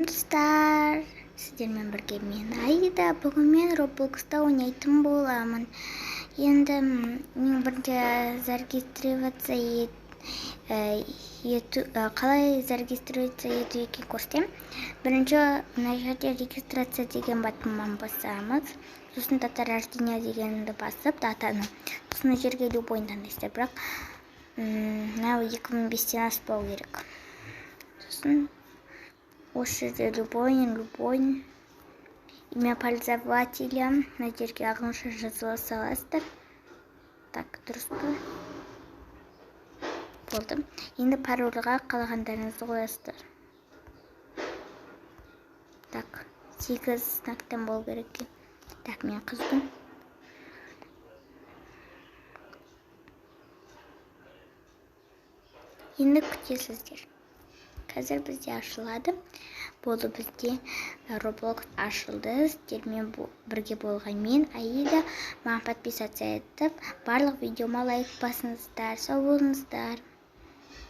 Достар, сіздермен бірге мен Аида. Бүгін мен Roblox'та ойнайтын боламын. Енді мен бірінші қалай зарегистрация ету екен көрсетемін. Бірінші мына жерде регистрация деген батымнан басамыз. Сосын дата рождения дегенді басып, датаны. Сосын жерге любойын таңдайсыздар, бірақ мынау 2005-тен аспау керек. Сосын осы жерде любой имя пользователя мына жерге ағылшынша жазыла саласыздар. Так, дұрыс па? Болды. Енді парольға қалағандарыңызды қоясыздар. Так, 8 знактан болу керек екен. Так, мен қыздым. Енді күтесіздер. Қазір бізде ашылады. Болды, бізде Roblox ашылды. Сіздермен бірге болған мен Аида. Маған подписаться етіп, барлық видеома лайк басыңыздар. Сау болыңыздар.